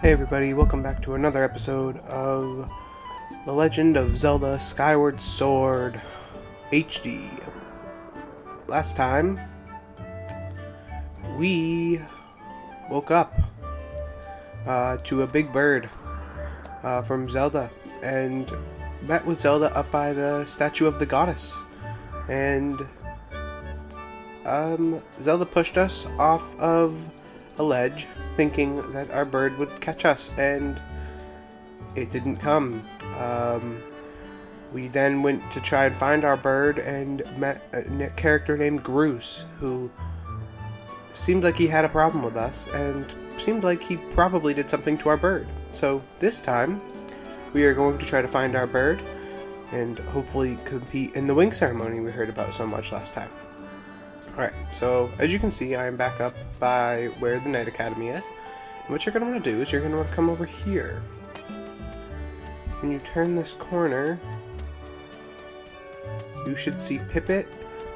Hey everybody, welcome back to another episode of The Legend of Zelda Skyward Sword HD. Last time, we woke up to a big bird from Zelda and met with Zelda up by the statue of the goddess. And Zelda pushed us off of a ledge, thinking that our bird would catch us, and it didn't come. We then went to try and find our bird and met a character named Groose, who seemed like he had a problem with us, and seemed like he probably did something to our bird. So this time, we are going to try to find our bird, and hopefully compete in the wing ceremony we heard about so much last time. Alright, so as you can see, I am back up by where the Knight Academy is. And what you're going to want to do is you're going to want to come over here. When you turn this corner, you should see Pippet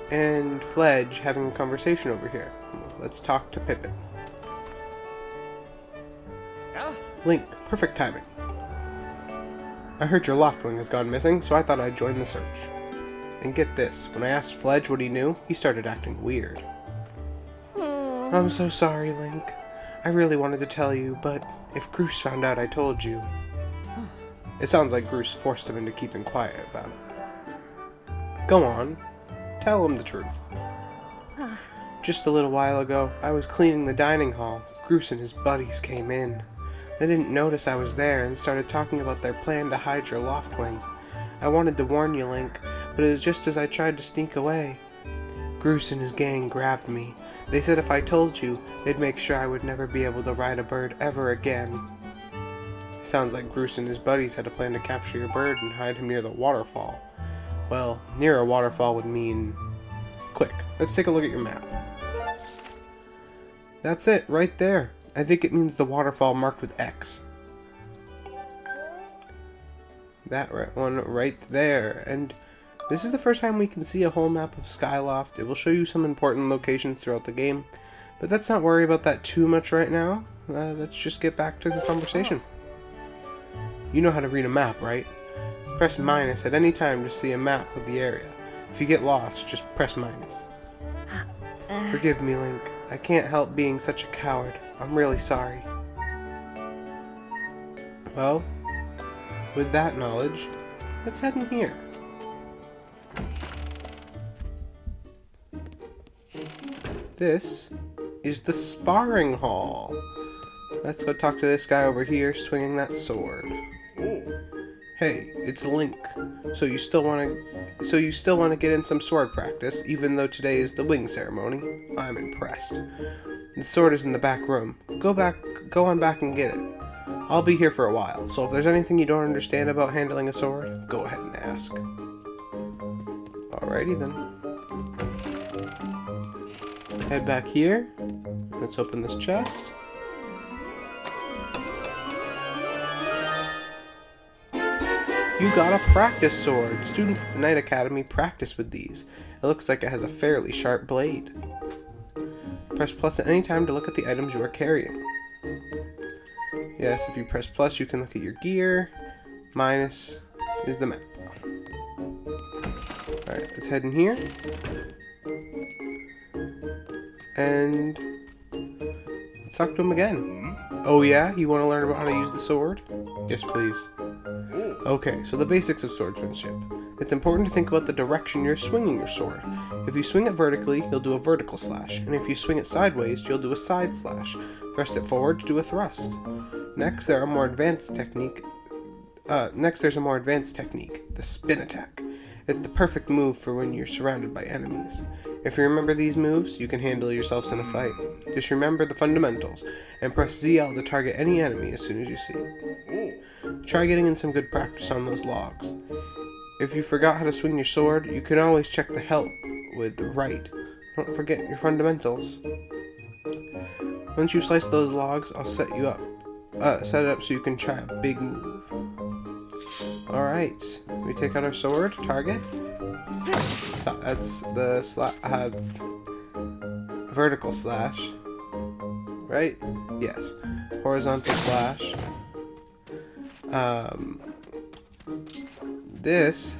and Fledge having a conversation over here. Let's talk to Pippet. Yeah? Link, perfect timing. I heard your Loftwing has gone missing, so I thought I'd join the search. And get this, when I asked Fledge what he knew, he started acting weird. I'm so sorry, Link. I really wanted to tell you, but if Groose found out I told you... It sounds like Groose forced him into keeping quiet about it. Go on. Tell him the truth. Just a little while ago, I was cleaning the dining hall. Groose and his buddies came in. They didn't notice I was there and started talking about their plan to hide your Loftwing. I wanted to warn you, Link, but it was just as I tried to sneak away. Groose and his gang grabbed me. They said if I told you, they'd make sure I would never be able to ride a bird ever again. Sounds like Groose and his buddies had a plan to capture your bird and hide him near the waterfall. Well, near a waterfall would mean... Quick, let's take a look at your map. That's it, right there. I think it means the waterfall marked with X. That one right there. And this is the first time we can see a whole map of Skyloft. It will show you some important locations throughout the game. But let's not worry about that too much right now. Let's just get back to the conversation. You know how to read a map, right? Press minus at any time to see a map of the area. If you get lost, just press minus. Forgive me, Link. I can't help being such a coward. I'm really sorry. Well, with that knowledge, let's head in here. This is the sparring hall. Let's go talk to this guy over here swinging that sword. Hey, it's Link. So you still want to get in some sword practice, even though today is the wing ceremony? I'm impressed. The sword is in the back room. Go on back and get it. I'll be here for a while, so if there's anything you don't understand about handling a sword, go ahead and ask. Alrighty then. Head back here. Let's open this chest. You got a practice sword. Students at the Knight Academy practice with these. It looks like it has a fairly sharp blade. Press plus at any time to look at the items you are carrying. Yes, if you press plus, you can look at your gear. Minus is the map. Alright, let's head in here. And let's talk to him again. Oh yeah? You want to learn about how to use the sword? Yes, please. Okay, so the basics of swordsmanship. It's important to think about the direction you're swinging your sword. If you swing it vertically, you'll do a vertical slash, and if you swing it sideways, you'll do a side slash. Thrust it forward to do a thrust. Next, there's a more advanced technique, the spin attack. It's the perfect move for when you're surrounded by enemies. If you remember these moves, you can handle yourselves in a fight. Just remember the fundamentals, and press ZL to target any enemy as soon as you see it. Try getting in some good practice on those logs. If you forgot how to swing your sword, you can always check the help with the right. Don't forget your fundamentals. Once you slice those logs, I'll set it up so you can try a big move. Alright, we take out our sword, target. So that's the vertical slash, right? Yes. horizontal slash. This,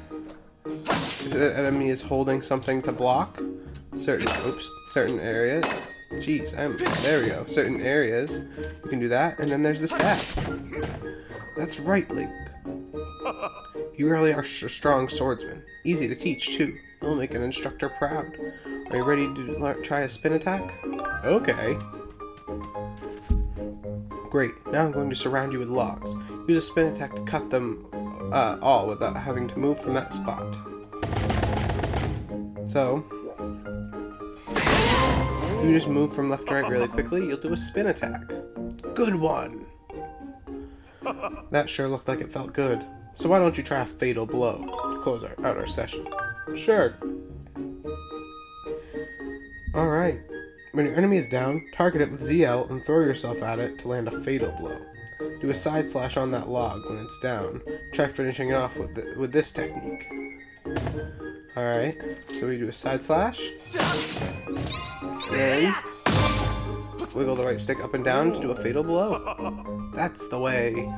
if an enemy is holding something to block certain areas. Jeez, there we go. Certain areas, you can do that, and then there's the staff. That's right, Link. You really are a strong swordsman. Easy to teach, too. You'll make an instructor proud. Are you ready to try a spin attack? Okay. Great. Now I'm going to surround you with logs. Use a spin attack to cut them all without having to move from that spot. So, you just move from left to right really quickly, you'll do a spin attack. Good one! That sure looked like it felt good. So why don't you try a fatal blow to close out our session? Sure. Alright. When your enemy is down, target it with ZL and throw yourself at it to land a fatal blow. Do a side slash on that log when it's down. Try finishing it off with this technique. Alright, so we do a side slash. Then wiggle the right stick up and down to do a fatal blow. That's the way.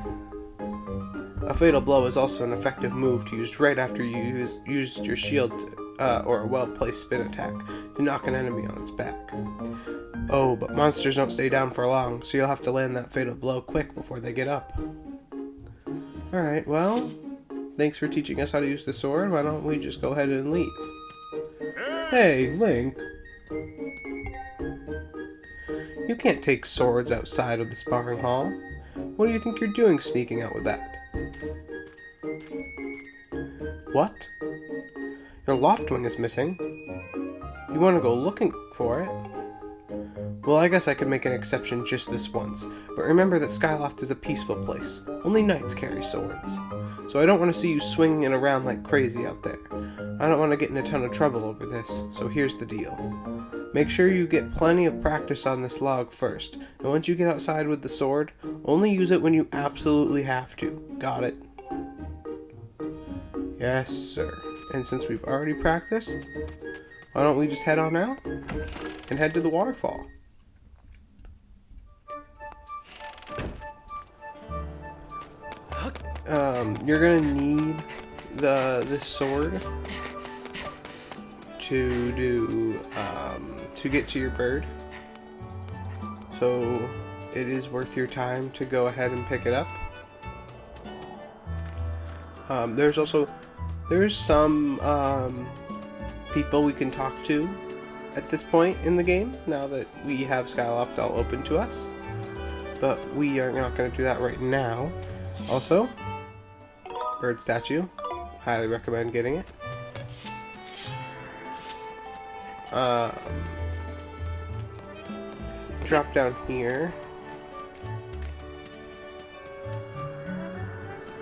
A fatal blow is also an effective move to use right after you used your shield or a well-placed spin attack to knock an enemy on its back. Oh, but monsters don't stay down for long, so you'll have to land that fatal blow quick before they get up. Alright, well, thanks for teaching us how to use the sword. Why don't we just go ahead and leave? Hey, Link. You can't take swords outside of the sparring hall. What do you think you're doing sneaking out with that? What? Your Loftwing is missing. You want to go looking for it? Well, I guess I could make an exception just this once, but remember that Skyloft is a peaceful place. Only knights carry swords. So I don't want to see you swinging it around like crazy out there. I don't want to get in a ton of trouble over this, so here's the deal. Make sure you get plenty of practice on this log first, and once you get outside with the sword, only use it when you absolutely have to. Got it? Yes, sir. And since we've already practiced, why don't we just head on out and head to the waterfall? You're gonna need this sword to do to get to your bird. So it is worth your time to go ahead and pick it up. There's some people we can talk to at this point in the game, now that we have Skyloft all open to us. But we are not going to do that right now. Also, bird statue. Highly recommend getting it. Drop down here.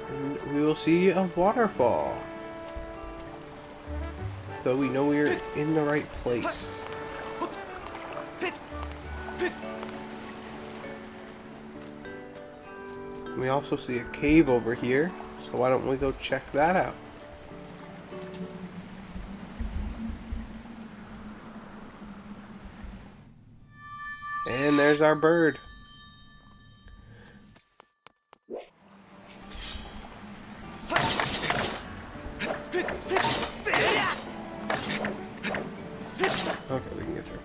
And we will see a waterfall. So we know we're in the right place. We also see a cave over here, so why don't we go check that out? And there's our bird. Okay, we can get through.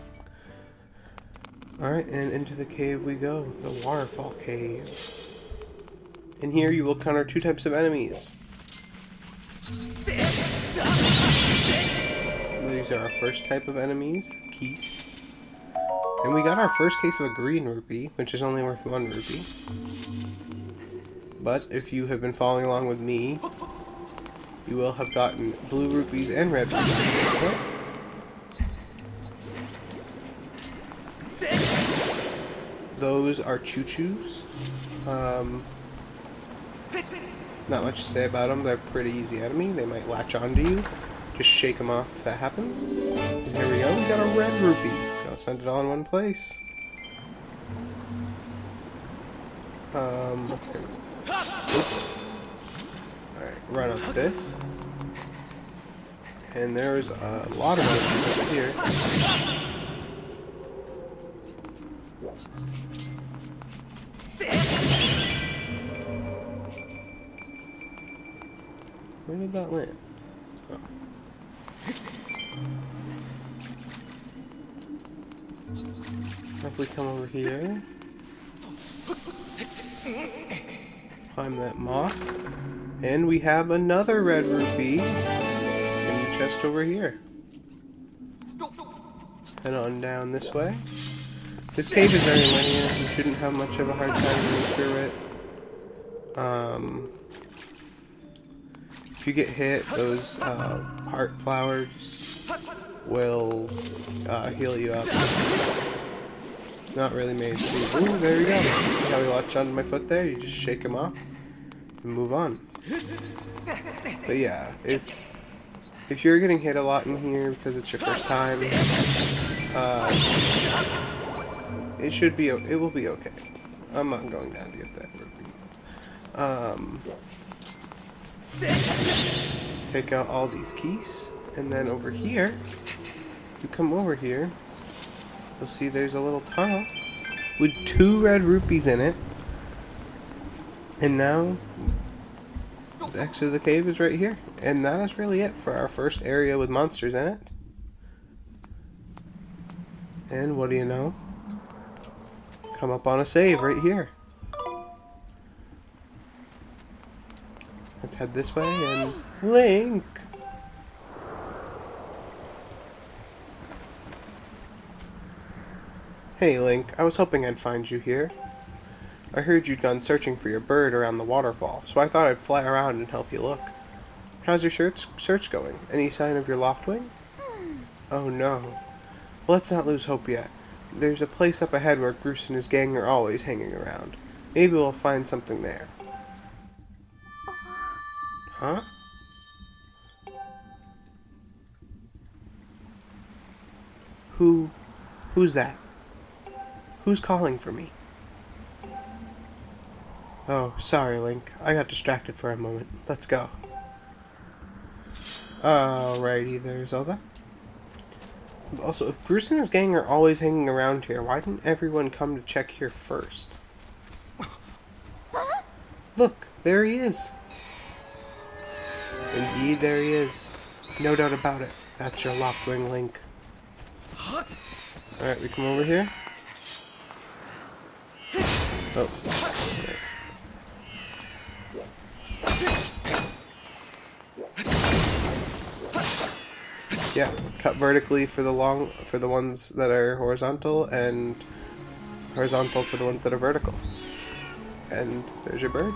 Alright, and into the cave we go. The waterfall cave. In here you will encounter two types of enemies. These are our first type of enemies, Keese. And we got our first case of a green rupee, which is only worth 1 rupee. But if you have been following along with me, you will have gotten blue rupees and red rupees. Those are choo-choos. Not much to say about them. They're a pretty easy enemy. They might latch onto you. Just shake them off if that happens. And here we go. We got a red rupee. Don't spend it all in one place. Oops. Alright, run up this. And there's a lot of enemies over here. Where did that land? Oh. If we come over here, climb that moss, and we have another red rupee in the chest over here. Head on down this way. This cave is very linear. You shouldn't have much of a hard time getting through it. If you get hit, those heart flowers will heal you up. Not really made to. Ooh, there we go. See how he latched onto my foot there? You just shake him off and move on. But yeah, if you're getting hit a lot in here because it's your first time, it will be okay. I'm not going down to get that rupee. Take out all these keys, and then over here, you come over here, you'll see there's a little tunnel with 2 red rupees in it, and now the exit of the cave is right here, and that is really it for our first area with monsters in it. And what do you know? Come up on a save right here. Let's head this way and Link! Hey Link, I was hoping I'd find you here. I heard you'd gone searching for your bird around the waterfall, so I thought I'd fly around and help you look. How's your search going? Any sign of your loftwing? Oh no. Well, let's not lose hope yet. There's a place up ahead where Groose and his gang are always hanging around. Maybe we'll find something there. Huh? Who's that? Who's calling for me? Oh, sorry, Link. I got distracted for a moment. Let's go. Alrighty there, Zelda. Also, if Groose and his gang are always hanging around here, why didn't everyone come to check here first? Look, there he is. Indeed, there he is. No doubt about it. That's your Loftwing Link. Alright, we come over here. Oh. Yeah, cut vertically for the ones that are horizontal, and horizontal for the ones that are vertical. And there's your bird.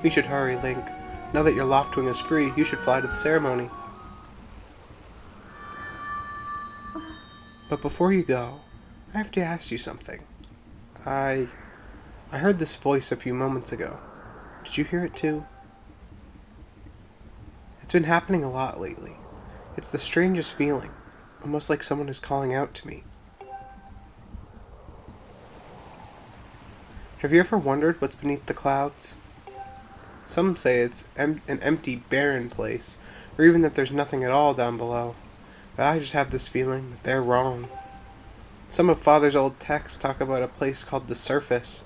We should hurry, Link. Now that your Loftwing is free, you should fly to the ceremony. But before you go, I have to ask you something. I heard this voice a few moments ago. Did you hear it too? It's been happening a lot lately. It's the strangest feeling, almost like someone is calling out to me. Have you ever wondered what's beneath the clouds? Some say it's an empty, barren place, or even that there's nothing at all down below. But I just have this feeling that they're wrong. Some of Father's old texts talk about a place called the Surface.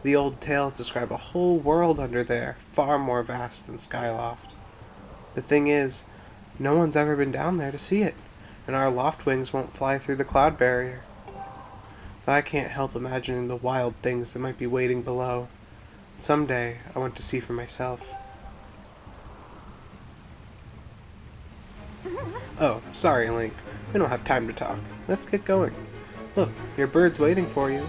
The old tales describe a whole world under there, far more vast than Skyloft. The thing is, no one's ever been down there to see it, and our Loftwings won't fly through the cloud barrier. But I can't help imagining the wild things that might be waiting below. Someday, I want to see for myself. Oh, sorry, Link. We don't have time to talk. Let's get going. Look, your bird's waiting for you.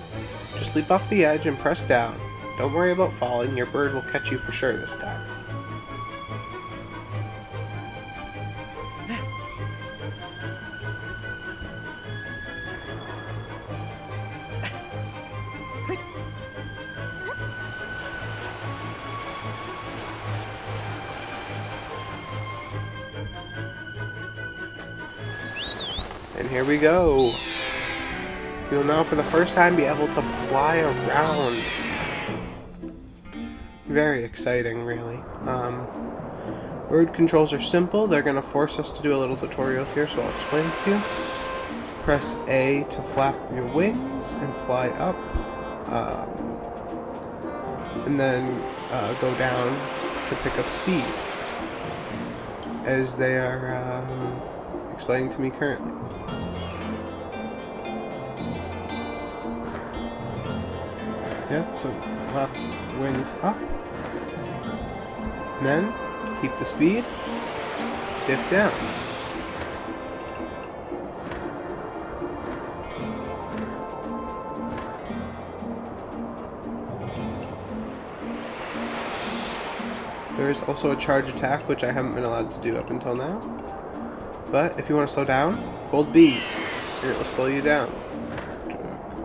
Just leap off the edge and press down. Don't worry about falling. Your bird will catch you for sure this time. And here we go. You'll now for the first time be able to fly around. Very exciting, really. Bird controls are simple. They're going to force us to do a little tutorial here, so I'll explain it to you. Press A to flap your wings and fly up. And then go down to pick up speed, as they are explaining to me currently. Yeah, so flap wings up, and then keep the speed, dip down. There is also a charge attack, which I haven't been allowed to do up until now. But if you want to slow down, hold B, and it will slow you down.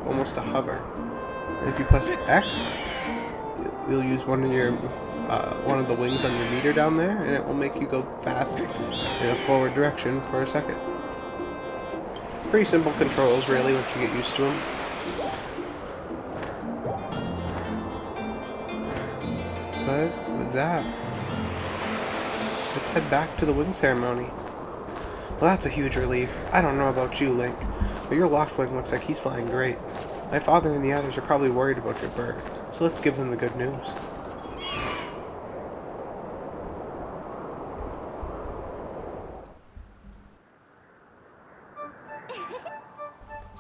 Almost a hover. And if you press X, you'll use one of the wings on your meter down there, and it will make you go fast in a forward direction for a second. Pretty simple controls, really, once you get used to them. But with that, let's head back to the wing ceremony. Well, that's a huge relief. I don't know about you, Link, but your loft wing looks like he's flying great. My father and the others are probably worried about your bird, so let's give them the good news.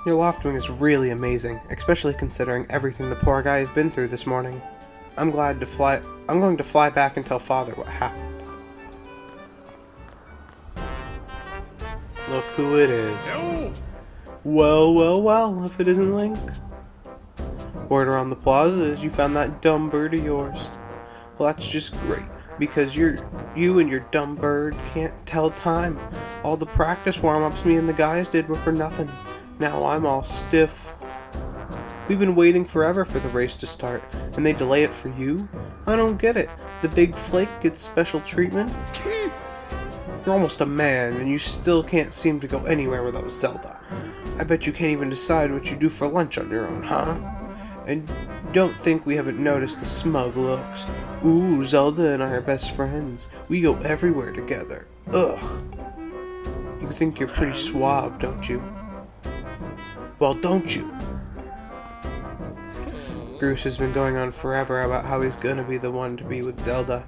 Your loft wing is really amazing, especially considering everything the poor guy has been through this morning. I'm going to fly back and tell Father what happened. Look who it is. No! Well, well, well, if it isn't Link. Word around the plaza is you found that dumb bird of yours. Well, that's just great, because you and your dumb bird can't tell time. All the practice warm-ups me and the guys did were for nothing. Now I'm all stiff. We've been waiting forever for the race to start, and they delay it for you? I don't get it. The big flake gets special treatment? You're almost a man, and you still can't seem to go anywhere without Zelda. I bet you can't even decide what you do for lunch on your own, huh? And don't think we haven't noticed the smug looks. Ooh, Zelda and I are best friends. We go everywhere together. Ugh. You think you're pretty suave, don't you? Well, don't you? Groose has been going on forever about how he's gonna be the one to be with Zelda.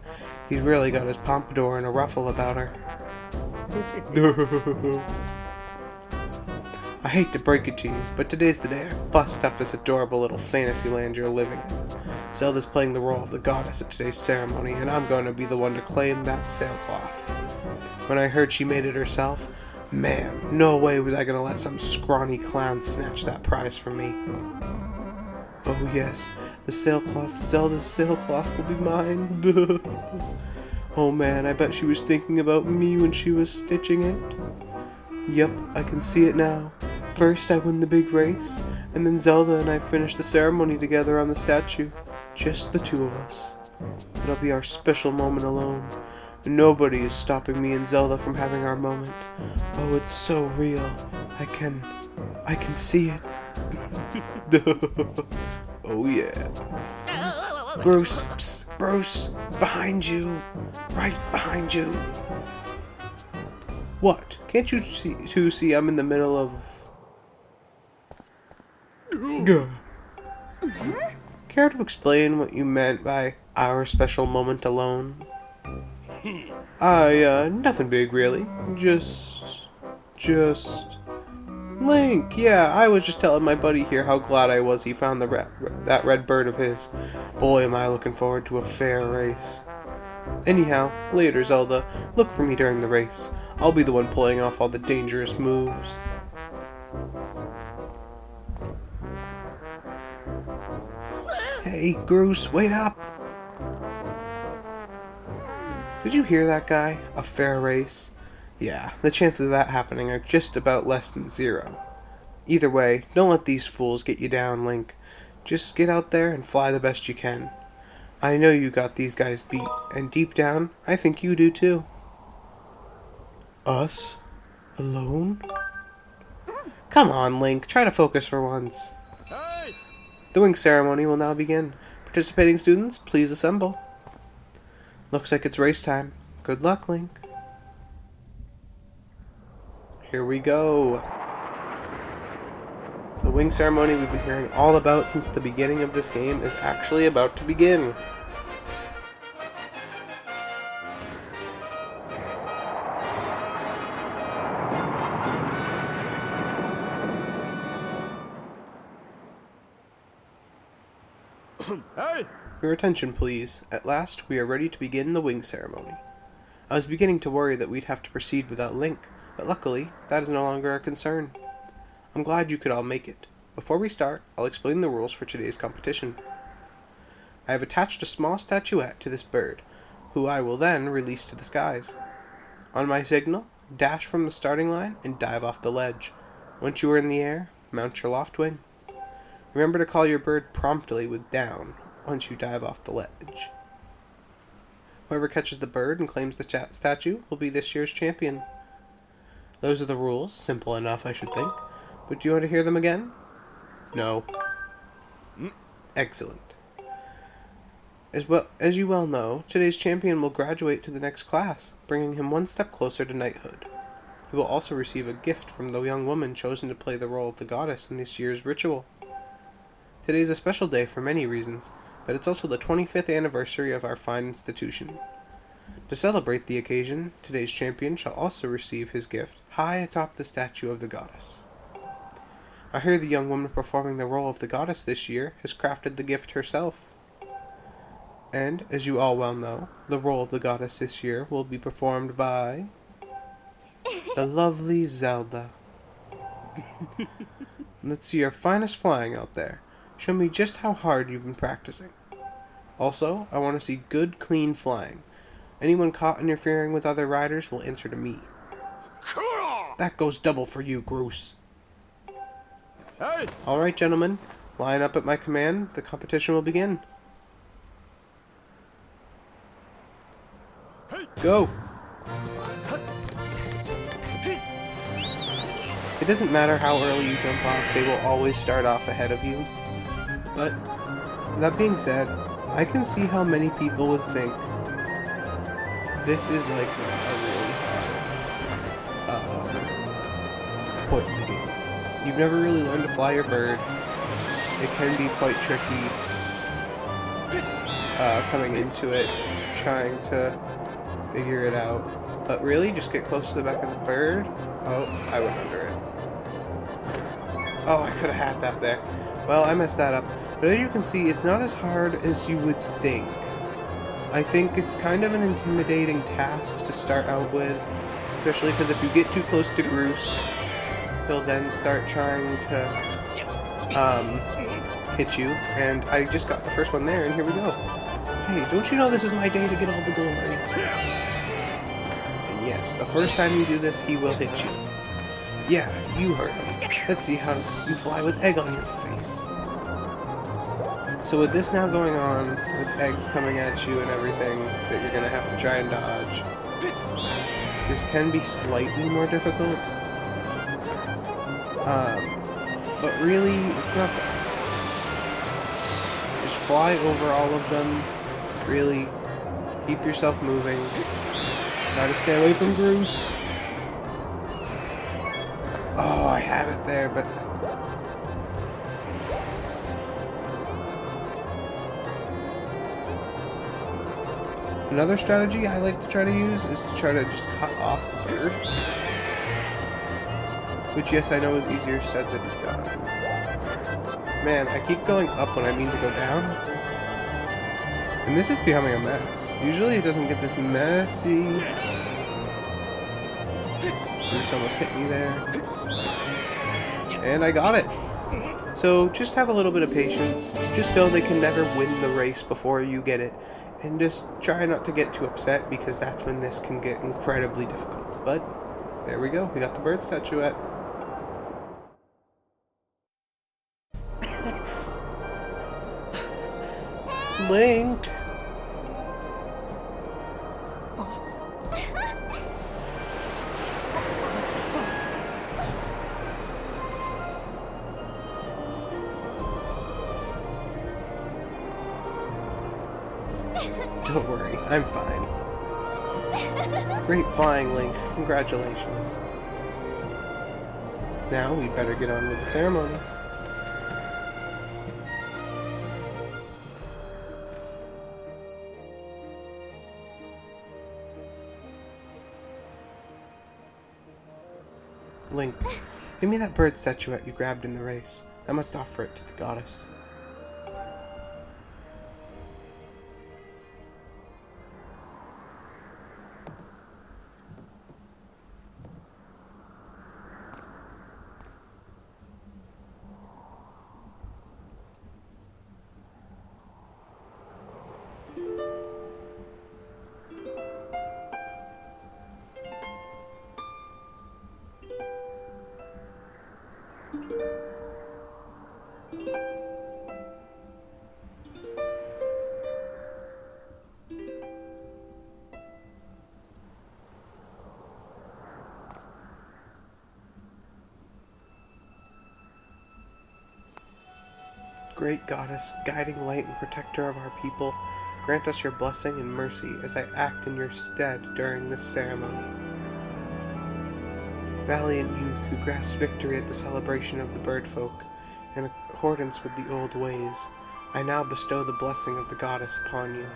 He's really got his pompadour in a ruffle about her. I hate to break it to you, but today's the day I bust up this adorable little fantasy land you're living in. Zelda's playing the role of the goddess at today's ceremony, and I'm going to be the one to claim that sailcloth. When I heard she made it herself, man, no way was I going to let some scrawny clown snatch that prize from me. Oh yes, the sailcloth, Zelda's sailcloth will be mine. Oh man, I bet she was thinking about me when she was stitching it. Yep, I can see it now. First I win the big race, and then Zelda and I finish the ceremony together on the statue. Just the two of us. It'll be our special moment alone. Nobody is stopping me and Zelda from having our moment. Oh, it's so real. I can see it. Oh yeah. Bruce, psst, Bruce, behind you. Right behind you. What? Can't you see I'm in the middle of... Care to explain what you meant by our special moment alone? Nothing big really. Just... Link, yeah, I was just telling my buddy here how glad I was he found that red bird of his. Boy, am I looking forward to a fair race. Anyhow, later, Zelda, look for me during the race. I'll be the one pulling off all the dangerous moves. Hey, Groose, wait up! Did you hear that guy? A fair race? Yeah, the chances of that happening are just about less than 0. Either way, don't let these fools get you down, Link. Just get out there and fly the best you can. I know you got these guys beat, and deep down, I think you do too. Us? Alone? Come on, Link, try to focus for once. Hey! The wing ceremony will now begin. Participating students, please assemble. Looks like it's race time. Good luck, Link. Here we go. The wing ceremony we've been hearing all about since the beginning of this game is actually about to begin. Hey! Your attention, please. At last, we are ready to begin the wing ceremony. I was beginning to worry that we'd have to proceed without Link, but luckily, that is no longer a concern. I'm glad you could all make it. Before we start, I'll explain the rules for today's competition. I have attached a small statuette to this bird, who I will then release to the skies. On my signal, dash from the starting line and dive off the ledge. Once you are in the air, mount your loft wing. Remember to call your bird promptly with down once you dive off the ledge. Whoever catches the bird and claims the statue will be this year's champion. Those are the rules. Simple enough, I should think. But do you want to hear them again? No. Excellent. As you well know, today's champion will graduate to the next class, bringing him one step closer to knighthood. He will also receive a gift from the young woman chosen to play the role of the goddess in this year's ritual. Today is a special day for many reasons, but it's also the 25th anniversary of our fine institution. To celebrate the occasion, today's champion shall also receive his gift high atop the statue of the goddess. I hear the young woman performing the role of the goddess this year has crafted the gift herself. And, as you all well know, the role of the goddess this year will be performed by the lovely Zelda. Let's see your finest flying out there. Show me just how hard you've been practicing. Also, I want to see good, clean flying. Anyone caught interfering with other riders will answer to me. That goes double for you, Groose. Hey! Alright, gentlemen. Line up at my command. The competition will begin. Go! It doesn't matter how early you jump off, they will always start off ahead of you. But, that being said, I can see how many people would think this is like a really hard point in the game. You've never really learned to fly your bird. It can be quite tricky coming into it, trying to figure it out. But really, just get close to the back of the bird. Oh, I went under it. Oh, I could have had that there. Well, I messed that up. But as you can see, it's not as hard as you would think. I think it's kind of an intimidating task to start out with, especially because if you get too close to Groose, he'll then start trying to hit you. And I just got the first one there, and here we go. Hey, don't you know this is my day to get all the glory? And yes, the first time you do this, he will hit you. Yeah, you heard him. Let's see how you fly with egg on your face. So with this now going on, with eggs coming at you and everything that you're going to have to try and dodge, this can be slightly more difficult. But really, it's not that. Just fly over all of them. Really, keep yourself moving. Try to stay away from Groose. Oh, I had it there, but... Another strategy I like to try to use is to try to just cut off the bird. Which, yes, I know is easier said than done. Man, I keep going up when I mean to go down. And this is becoming a mess. Usually it doesn't get this messy. Bruce almost hit me there. And I got it. So just have a little bit of patience. Just know they can never win the race before you get it. And just try not to get too upset, because that's when this can get incredibly difficult. But there we go. We got the bird statuette. Link! Don't worry, I'm fine. Great flying, Link. Congratulations. Now we'd better get on with the ceremony. Link, give me that bird statuette you grabbed in the race. I must offer it to the goddess. Great goddess, guiding light and protector of our people, grant us your blessing and mercy as I act in your stead during this ceremony. Valiant youth who grasp victory at the celebration of the bird folk, in accordance with the old ways, I now bestow the blessing of the goddess upon you.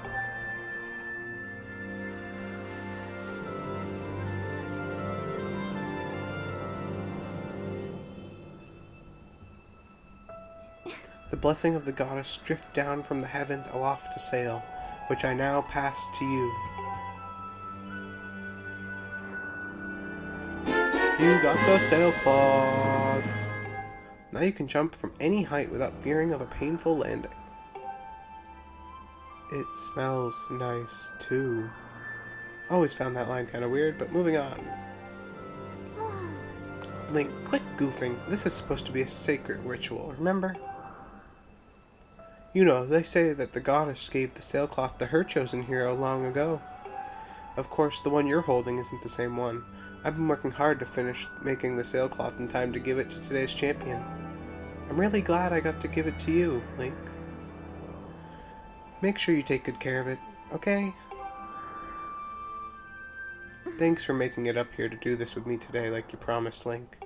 The blessing of the goddess drift down from the heavens aloft to sail, which I now pass to you. You got the sailcloth! Now you can jump from any height without fearing of a painful landing. It smells nice, too. Always found that line kind of weird, but moving on. Link, quit goofing. This is supposed to be a sacred ritual, remember? You know, they say that the goddess gave the sailcloth to her chosen hero long ago. Of course, the one you're holding isn't the same one. I've been working hard to finish making the sailcloth in time to give it to today's champion. I'm really glad I got to give it to you, Link. Make sure you take good care of it, okay? Thanks for making it up here to do this with me today like you promised, Link.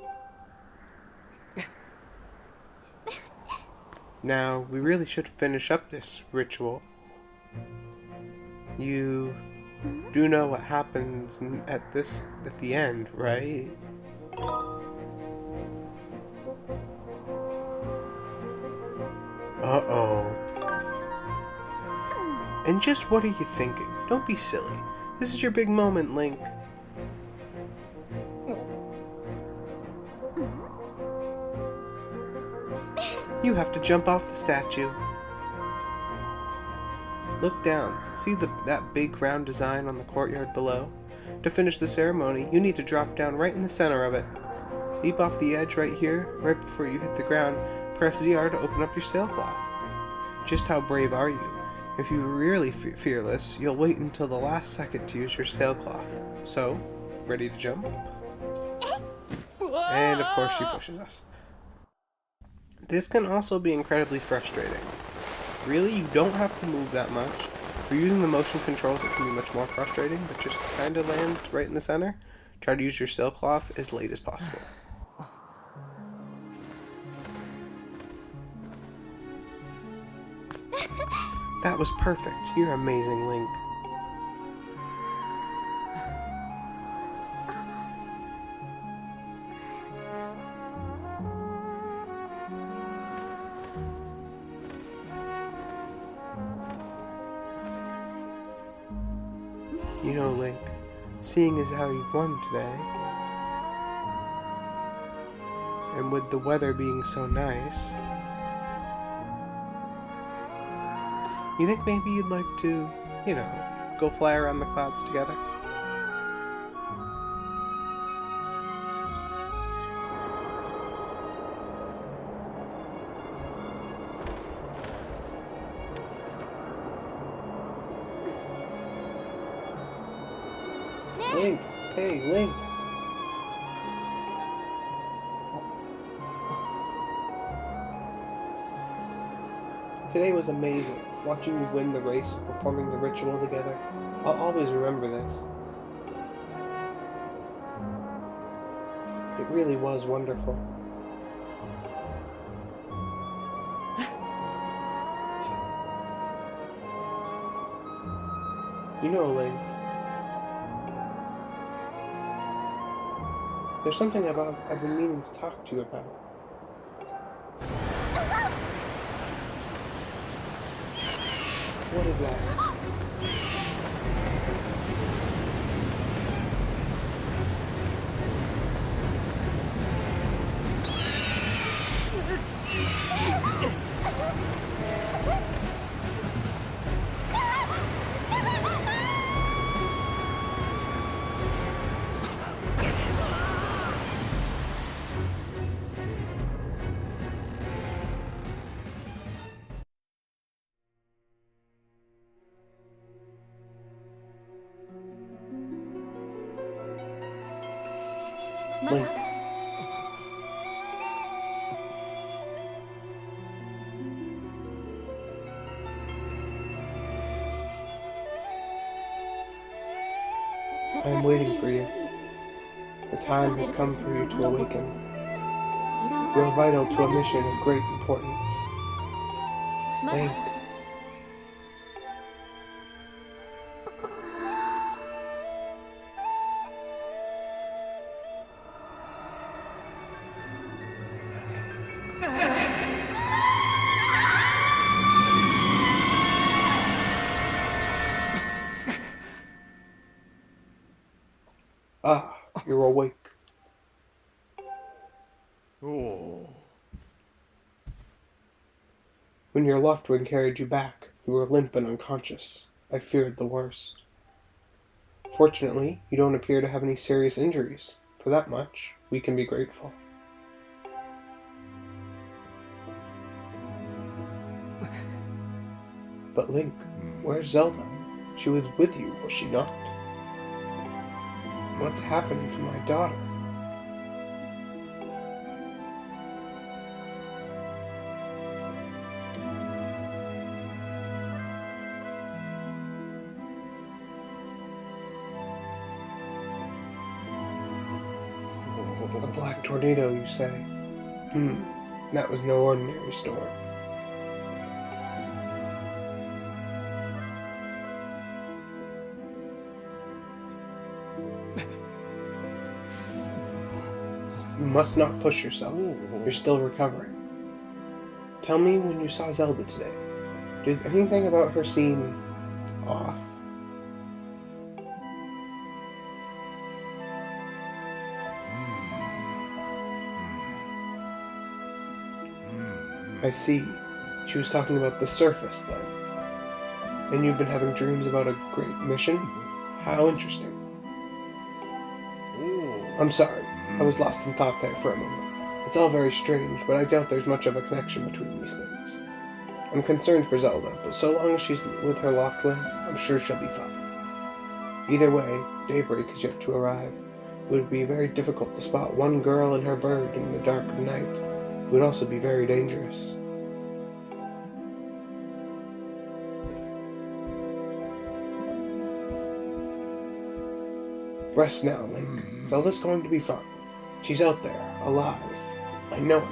Now, we really should finish up this ritual. You do know what happens at the end, right? Uh-oh. And just what are you thinking? Don't be silly. This is your big moment, Link. You have to jump off the statue. Look down. See that big round design on the courtyard below? To finish the ceremony, you need to drop down right in the center of it. Leap off the edge right here, right before you hit the ground. Press ZR to open up your sailcloth. Just how brave are you? If you're really fearless, you'll wait until the last second to use your sailcloth. So, ready to jump? And of course she pushes us. This can also be incredibly frustrating. Really, you don't have to move that much. For using the motion controls, it can be much more frustrating, but just kind of land right in the center. Try to use your sailcloth as late as possible. That was perfect. You're amazing, Link. You know, Link, seeing as how you've won today, and with the weather being so nice, you think maybe you'd like to, go fly around the clouds together? Link! Hey, Link! Today was amazing. watching you win the race and performing the ritual together. I'll always remember this. It really was wonderful. You know, Link, there's something I've been meaning to talk to you about. What is that? Link. I am waiting for you. The time has come for you to awaken. You are vital to a mission of great importance. Link. Ah, you're awake. Oh. When your loved one carried you back, you were limp and unconscious. I feared the worst. Fortunately, you don't appear to have any serious injuries. For that much, we can be grateful. But Link, where's Zelda? She was with you, was she not? What's happened to my daughter? A black tornado, you say? That was no ordinary storm. You must not push yourself. You're still recovering. Tell me when you saw Zelda today. Did anything about her seem off? I see. She was talking about the surface then. And you've been having dreams about a great mission? How interesting. I'm sorry. I was lost in thought there for a moment. It's all very strange, but I doubt there's much of a connection between these things. I'm concerned for Zelda, but so long as she's with her loved one, I'm sure she'll be fine. Either way, daybreak is yet to arrive. It would be very difficult to spot one girl and her bird in the dark of night. It would also be very dangerous. Rest now, Link. Zelda's going to be fine. She's out there, alive. I know it.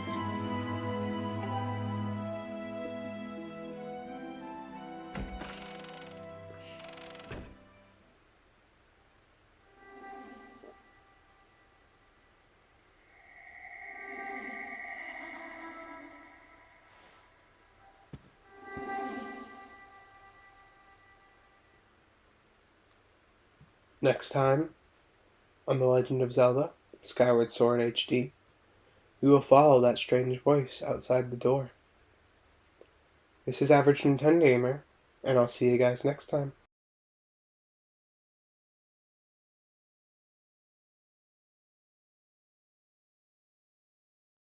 Next time, on The Legend of Zelda, Skyward Sword HD, we will follow that strange voice outside the door. This is Average Nintendo Gamer, and I'll see you guys next time.